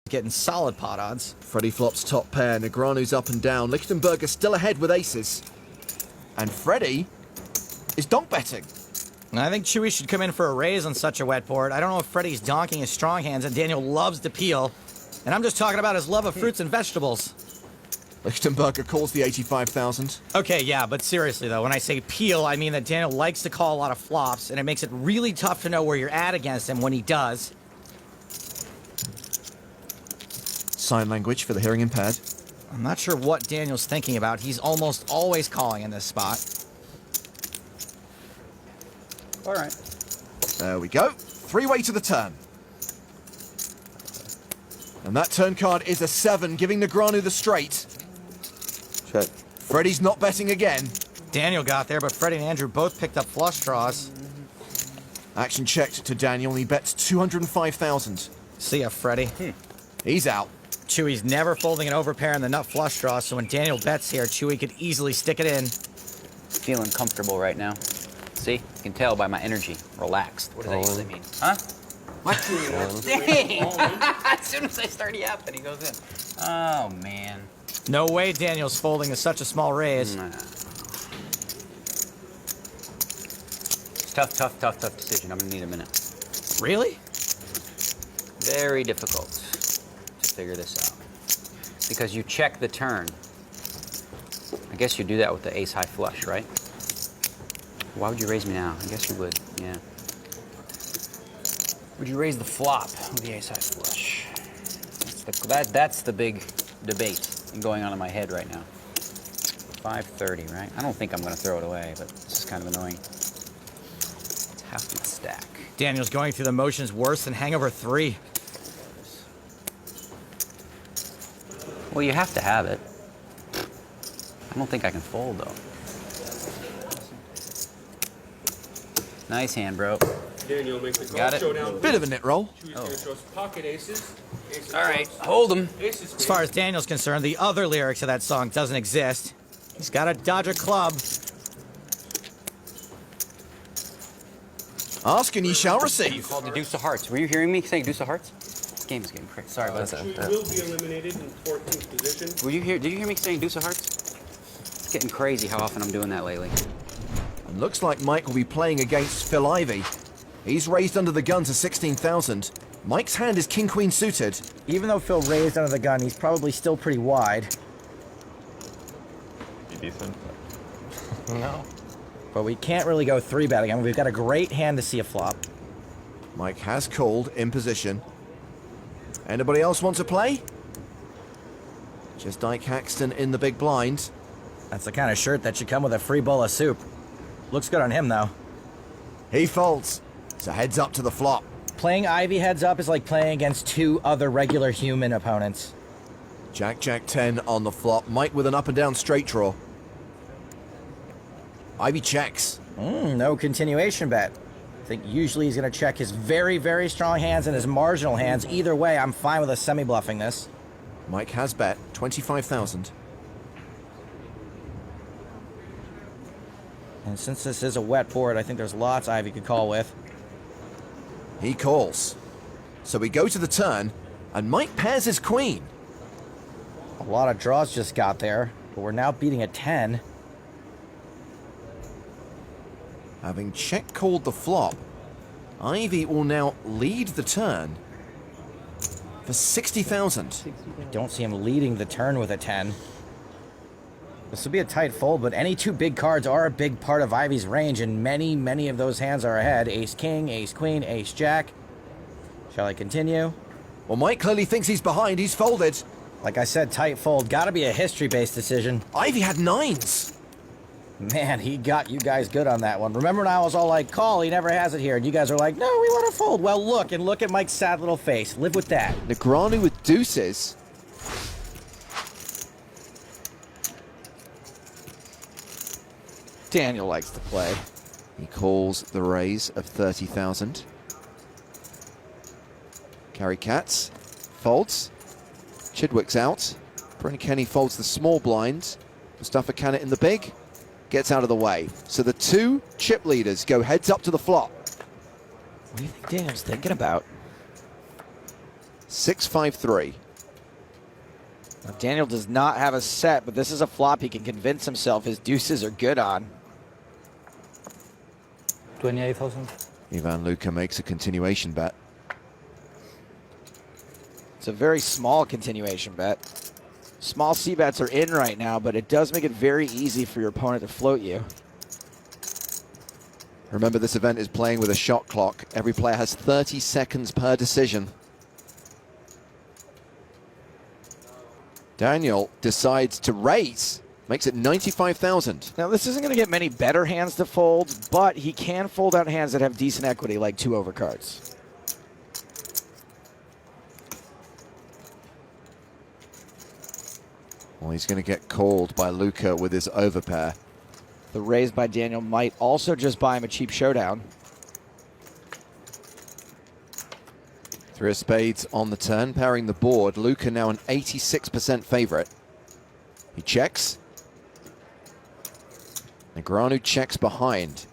Getting solid pot odds. Freddie flops top pair. Negreanu's up and down. Lichtenberger still ahead with aces. And Freddie is donk betting. I think Chewy should come in for a raise on such a wet board. I don't know if Freddie's donking his strong hands, and Daniel loves to peel. And I'm just talking about his love of fruits and vegetables. Lichtenberger calls the 85,000. Okay, yeah, but seriously though, when I say peel, I mean that Daniel likes to call a lot of flops, and it makes it really tough to know where you're at against him when he does. Sign language for the hearing impaired. I'm not sure what Daniel's thinking about. He's almost always calling in this spot. All right. There we go. Three-way to the turn. And that turn card is a 7, giving Negreanu the straight. Check. Freddie's not betting again. Daniel got there, but Freddie and Andrew both picked up flush draws. Action checked to Daniel, and he bets 205,000. See ya, Freddie. He's out. Chewy's never folding an overpair in the nut flush draw, so when Daniel bets here, Chewy could easily stick it in. Feeling comfortable right now. See? You can tell by my energy. Relaxed. What does that usually mean? Huh? What? Dang! As soon as I start yapping, he goes in. Oh, man. No way Daniel's folding to such a small raise. It's tough decision. I'm gonna need a minute. Really? Very difficult to figure this out. Because you check the turn. I guess you do that with the ace-high flush, right? Why would you raise me now? I guess you would, yeah. Would you raise the flop with the ace-high flush? That's the big debate going on in my head right now. 530, right? I don't think I'm going to throw it away, but it's just kind of annoying. It's half the stack. Daniel's going through the motions worse than Hangover 3. Well, you have to have it. I don't think I can fold, though. Nice hand, bro. Daniel makes the Got call it. showdown. Bit of a nit roll. Chewy's gonna show us pocket aces. Aces All right, clubs, hold him. aces As far as Daniel's concerned, the other lyrics of that song doesn't exist. He's got to dodge a club. Ask and ye shall receive. Called the deuce of hearts. Were you hearing me saying deuce of hearts? This game is getting crazy. Sorry about that. Chewy will be eliminated in 14th position. Were you here? Did you hear me saying deuce of hearts? It's getting crazy how often I'm doing that lately. And looks like Mike will be playing against Phil Ivey. He's raised under the gun to 16,000. Mike's hand is king-queen suited. Even though Phil raised under the gun, he's probably still pretty wide. You decent? No. But we can't really go 3-betting. I mean, we've got a great hand to see a flop. Mike has called in position. Anybody else want to play? Just Dyke Haxton in the big blind. That's the kind of shirt that should come with a free bowl of soup. Looks good on him, though. He folds. So heads up to the flop. Playing Ivy heads up is like playing against two other regular human opponents. Jack, Jack 10 on the flop. Mike with an up and down straight draw. Ivy checks. No continuation bet. I think usually he's going to check his very, very strong hands and his marginal hands. Either way, I'm fine with a semi-bluffing this. Mike has bet 25,000. And since this is a wet board, I think there's lots Ivy could call with. He calls. So we go to the turn, and Mike pairs his queen. A lot of draws just got there, but we're now beating a 10. Having check called the flop, Ivy will now lead the turn for 60,000. I don't see him leading the turn with a 10. This will be a tight fold, but any two big cards are a big part of Ivy's range, and many of those hands are ahead. Ace-king, ace-queen, ace-jack. Shall I continue? Well, Mike clearly thinks he's behind. He's folded. Like I said, tight fold. Gotta be a history-based decision. Ivy had 9s. Man, he got you guys good on that one. Remember when I was all like, call, he never has it here, and you guys are like, no, we want to fold. Well, look at Mike's sad little face. Live with that. Negreanu with deuces. Daniel likes to play. He calls the raise of 30,000. Carry Katz folds. Chidwick's out. Bryn Kenny folds the small blind. Mustafa Cannet in the big. Gets out of the way. So the two chip leaders go heads up to the flop. What do you think Daniel's thinking about? 6-5-3. Now, Daniel does not have a set, but this is a flop he can convince himself his deuces are good on. 28,000. Ivan Luka makes a continuation bet. It's a very small continuation bet. Small C-bets are in right now, but it does make it very easy for your opponent to float you. Remember, this event is playing with a shot clock. Every player has 30 seconds per decision. Daniel decides to raise, makes it 95,000. Now, this isn't going to get many better hands to fold, but he can fold out hands that have decent equity, like 2 overcards. Well, he's going to get called by Luka with his overpair. The raise by Daniel might also just buy him a cheap showdown. 3 of spades on the turn, pairing the board. Luka now an 86% favorite. He checks. Negreanu checks behind.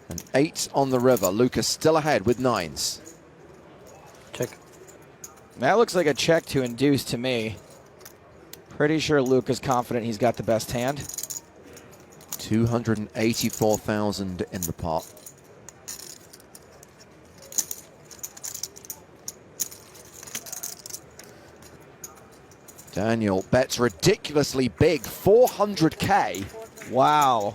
An 8 on the river. Luka still ahead with 9s. Check. That looks like a check to induce to me. Pretty sure Luka's confident he's got the best hand. 284,000 in the pot. Daniel bets ridiculously big, 400K. Wow.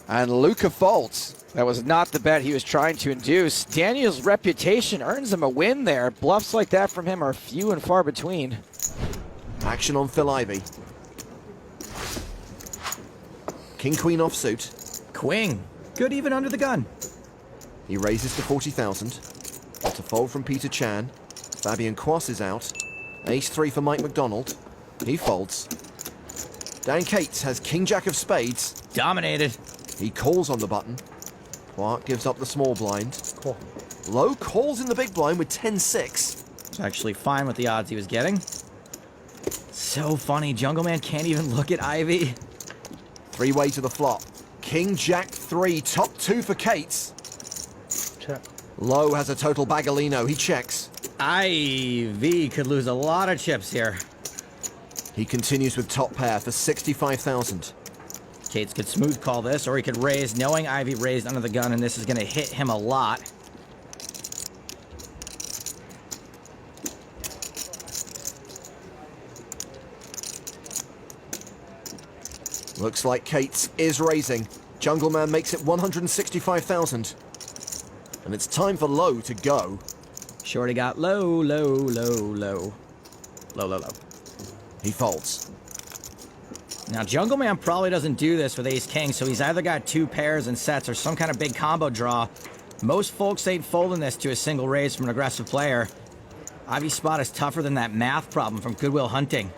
And Luka folds. That was not the bet he was trying to induce. Daniel's reputation earns him a win there. Bluffs like that from him are few and far between. Action on Phil Ivey. King Queen offsuit. Queen. Good even under the gun. He raises to 40,000. That's a fold from Peter Chan. Fabian Quas is out. Ace-3 for Mike McDonald. He folds. Dan Cates has King Jack of spades. Dominated. He calls on the button. Clark gives up the small blind. Cool. Low calls in the big blind with 10-6. It's actually fine with the odds he was getting. So funny, Jungle Man can't even look at Ivey. 3-way to the flop. King Jack 3, top 2 for Cates. Check. Low has a total bagolino. He checks. Ivey could lose a lot of chips here. He continues with top pair for 65,000. Cates could smooth call this, or he could raise, knowing Ivey raised under the gun, and this is going to hit him a lot. Looks like Cates is raising. Jungle Man makes it 165,000. And it's time for Low to go. Shorty got low, low, low, low. Low, low, low. He folds. Now, Jungle Man probably doesn't do this with Ace-King, so he's either got 2 pairs and sets or some kind of big combo draw. Most folks ain't folding this to a single raise from an aggressive player. Ivey's spot is tougher than that math problem from Goodwill Hunting.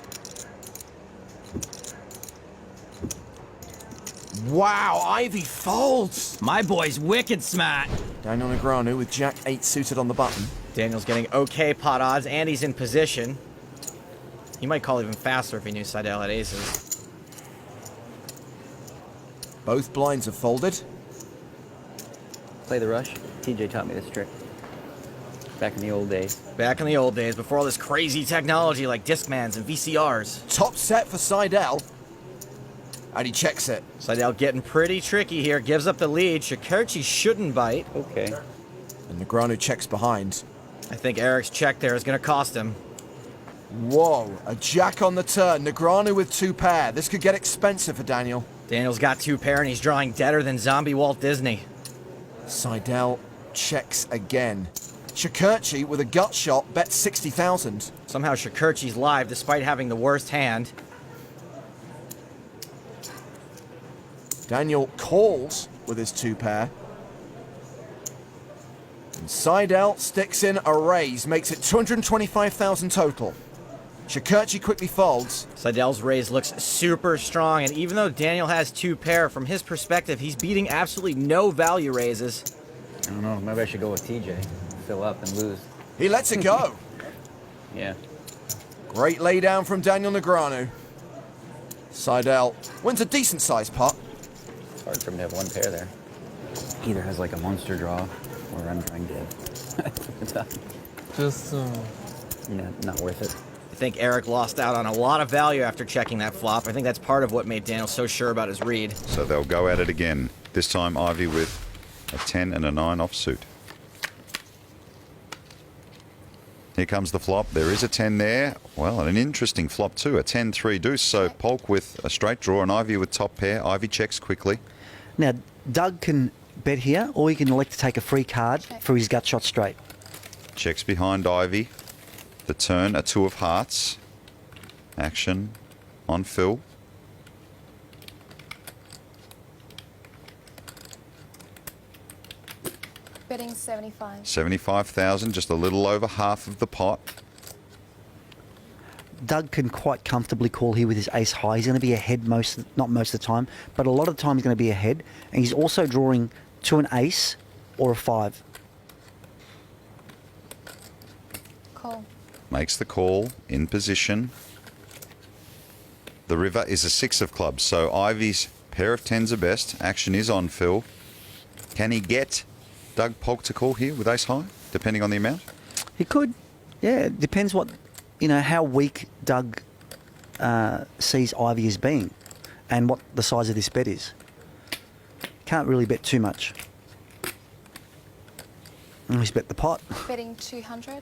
Wow, Ivey folds. My boy's wicked smart. Daniel Negreanu with Jack 8 suited on the button. Daniel's getting okay pot odds, and he's in position. He might call even faster if he knew Seidel had aces. Both blinds are folded. Play the rush. TJ taught me this trick. Back in the old days. Back in the old days, before all this crazy technology like Discmans and VCRs. Top set for Seidel. And he checks it. Seidel getting pretty tricky here, gives up the lead. Shakurchi shouldn't bite. Okay. And Negreanu checks behind. I think Eric's check there is going to cost him. Whoa, a jack on the turn. Negreanu with 2 pair. This could get expensive for Daniel. Daniel's got 2 pair and he's drawing deader than zombie Walt Disney. Seidel checks again. Shakurchi with a gut shot bets 60,000. Somehow Shakurchi's live despite having the worst hand. Daniel calls with his 2 pair. And Seidel sticks in a raise, makes it 225,000 total. Shakurchi quickly folds. Seidel's raise looks super strong, and even though Daniel has 2 pair, from his perspective, he's beating absolutely no value raises. I don't know. Maybe I should go with TJ. Fill up and lose. He lets it go. Yeah. Great laydown from Daniel Negreanu. Seidel wins a decent sized pot. It's hard for him to have 1 pair there. Either has like a monster draw, or I'm drawing dead. It's tough. Just No, not worth it. I think Eric lost out on a lot of value after checking that flop. I think that's part of what made Daniel so sure about his read. So they'll go at it again. This time Ivey with a 10 and a 9 offsuit. Here comes the flop. There is a 10 there. Well, and an interesting flop too. A 10-3 deuce. So Polk with a straight draw and Ivey with top pair. Ivey checks quickly. Now, Doug can bet here, or he can elect to take a free card for his gut shot straight. Checks behind Ivey. The turn, a 2 of hearts. Action on Phil. Betting 75. 75,000, just a little over half of the pot. Doug can quite comfortably call here with his ace high. He's going to be ahead not most of the time, but a lot of the time he's going to be ahead. And he's also drawing to an ace or a 5. Call. Makes the call, in position. The river is a 6 of clubs, so Ivey's pair of 10s are best. Action is on Phil. Can he get Doug Polk to call here with ace high, depending on the amount? He could. Yeah, it depends what, how weak Doug sees Ivey as being and what the size of this bet is. Can't really bet too much. And he's bet the pot. Betting 200.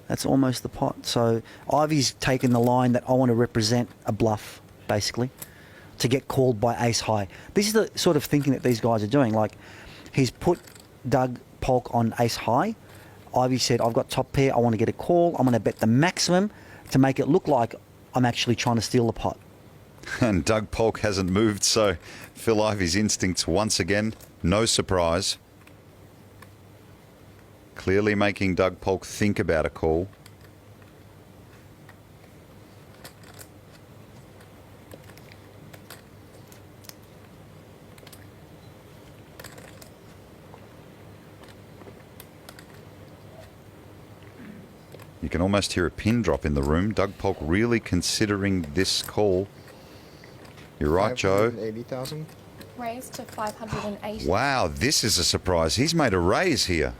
That's almost the pot. So Ivey's taken the line that I want to represent a bluff, basically, to get called by ace high. This is the sort of thinking that these guys are doing. Like, he's put Doug Polk on ace high. Ivey said, I've got top pair, I want to get a call. I'm going to bet the maximum to make it look like I'm actually trying to steal the pot. And Doug Polk hasn't moved, so Phil Ivey's instincts once again, no surprise. Clearly making Doug Polk think about a call. You can almost hear a pin drop in the room. Doug Polk really considering this call. You're right, Joe. 580,000. Raised to 580. Wow, this is a surprise. He's made a raise here.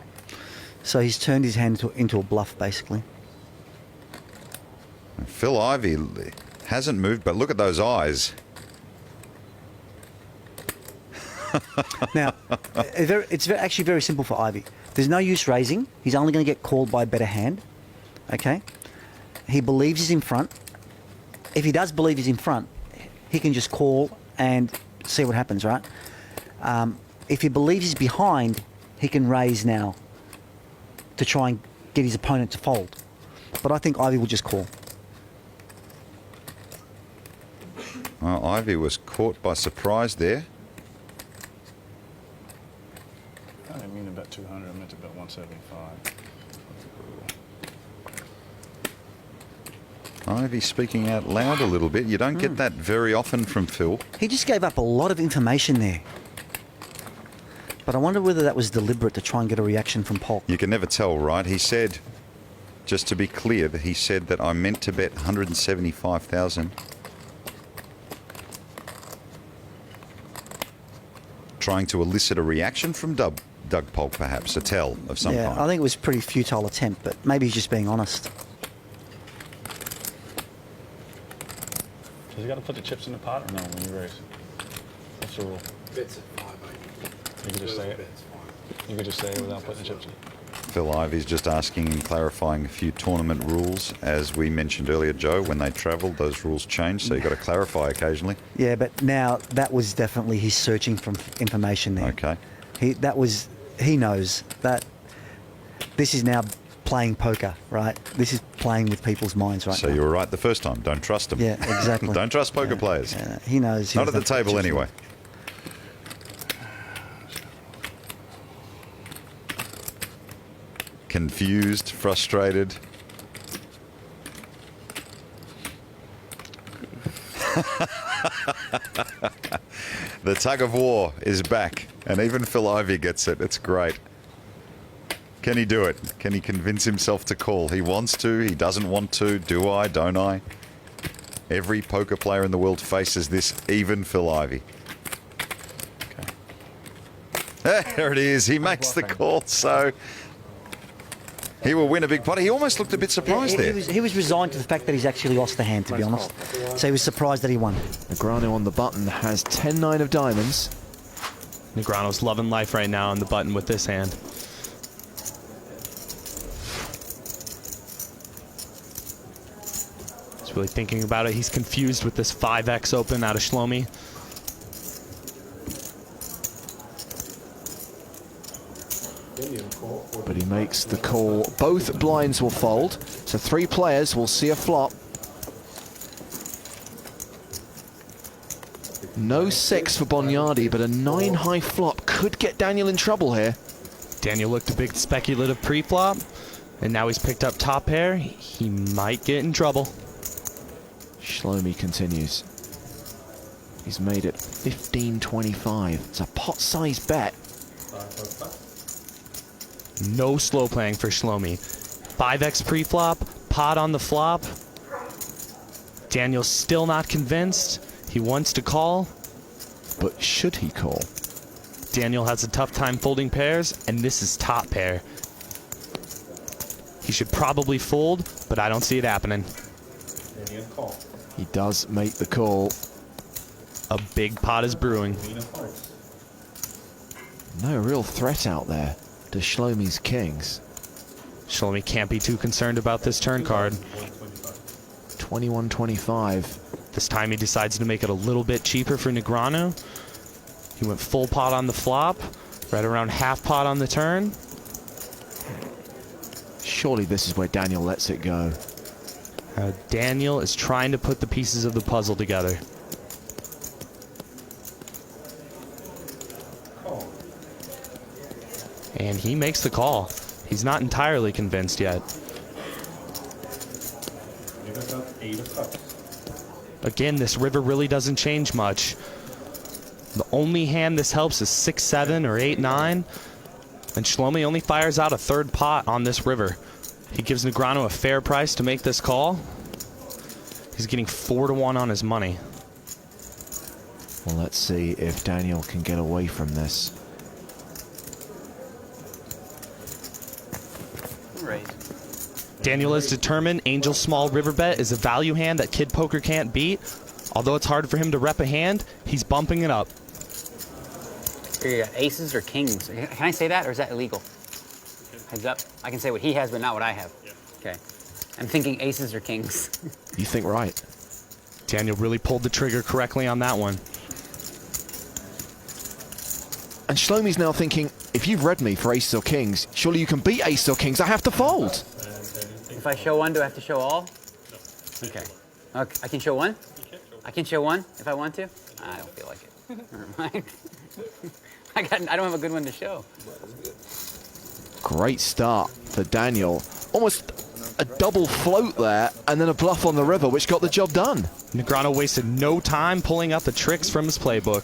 So he's turned his hand into a bluff, basically. Phil Ivey hasn't moved, but look at those eyes. Now, it's actually very simple for Ivey. There's no use raising. He's only going to get called by a better hand. Okay? He believes he's in front. If he does believe he's in front, he can just call and see what happens, right? If he believes he's behind, he can raise now to try and get his opponent to fold. But I think Ivey will just call. Well, Ivey was caught by surprise there. I didn't mean to bet 200, I meant to bet 175. Ivey speaking out loud a little bit. You don't get that very often from Phil. He just gave up a lot of information there. But I wonder whether that was deliberate to try and get a reaction from Polk. You can never tell, right? He said, just to be clear, that he said that I meant to bet 175,000. Trying to elicit a reaction from Doug Polk, perhaps, a tell of some kind. I think it was a pretty futile attempt, but maybe he's just being honest. Does he got to put the chips in the pot or no when you raise? What's the rule? Bits at 5, You can just say it. You can just say it without putting the chips in. Phil Ivey's just asking and clarifying a few tournament rules. As we mentioned earlier, Joe, when they travel, those rules change, so you've got to clarify occasionally. Yeah, but now that was definitely his searching for information there. Okay. He knows that this is now playing poker, right? This is playing with people's minds right So now. you were right the first time. Don't trust them. Yeah, exactly. Don't trust poker players. Yeah, he knows. Not at the table anyway. Confused, frustrated. The tug of war is back, and even Phil Ivey gets it. It's great. Can he do it? Can he convince himself to call? He wants to, he doesn't want to. Do I, don't I? Every poker player in the world faces this, even Phil Ivey. There it is. He makes the call, so He will win a big pot. He almost looked a bit surprised there. He was resigned to the fact that he's actually lost the hand, to be honest. So he was surprised that he won. Negreanu on the button has 10-9 of diamonds. Negreanu's loving life right now on the button with this hand. He's really thinking about it. He's confused with this 5x open out of Shlomi. But he makes the call. Both blinds will fold, so 3 players will see a flop. No 6 for Bonyardi, but a 9 high flop could get Daniel in trouble here. Daniel looked a big speculative pre-flop, and now he's picked up top pair. He might get in trouble. Shlomi continues. He's made it 15-25. It's a pot-sized bet. No slow playing for Shlomi. 5x pre-flop, pot on the flop. Daniel's still not convinced. He wants to call. But should he call? Daniel has a tough time folding pairs, and this is top pair. He should probably fold, but I don't see it happening. He does make the call. A big pot is brewing. No real threat out there to Shlomi's kings. Shlomi can't be too concerned about this turn card. 21-25. This time he decides to make it a little bit cheaper for Negreanu. He went full pot on the flop, right around half pot on the turn. Surely this is where Daniel lets it go. Daniel is trying to put the pieces of the puzzle together. And he makes the call. He's not entirely convinced yet. Again, this river really doesn't change much. The only hand this helps is 6-7 or 8-9. And Shlomi only fires out a third pot on this river. He gives Negreanu a fair price to make this call. He's getting 4-1 on his money. Well, let's see if Daniel can get away from this. Daniel is determined. Angel Small River Bet is a value hand that Kid Poker can't beat. Although it's hard for him to rep a hand, he's bumping it up. Aces or kings? Can I say that, or is that illegal? Heads up. I can say what he has, but not what I have. Yeah. Okay. I'm thinking aces or kings. You think right. Daniel really pulled the trigger correctly on that one. And Shlomi's now thinking, if you've read me for aces or kings, surely you can beat aces or kings. I have to fold. If I show one, do I have to show all? No. Okay. I can show one? I can show one if I want to? I don't feel like it. Never mind. I don't have a good one to show. Great start for Daniel. Almost a double float there, and then a bluff on the river, which got the job done. Negreanu wasted no time pulling out the tricks from his playbook.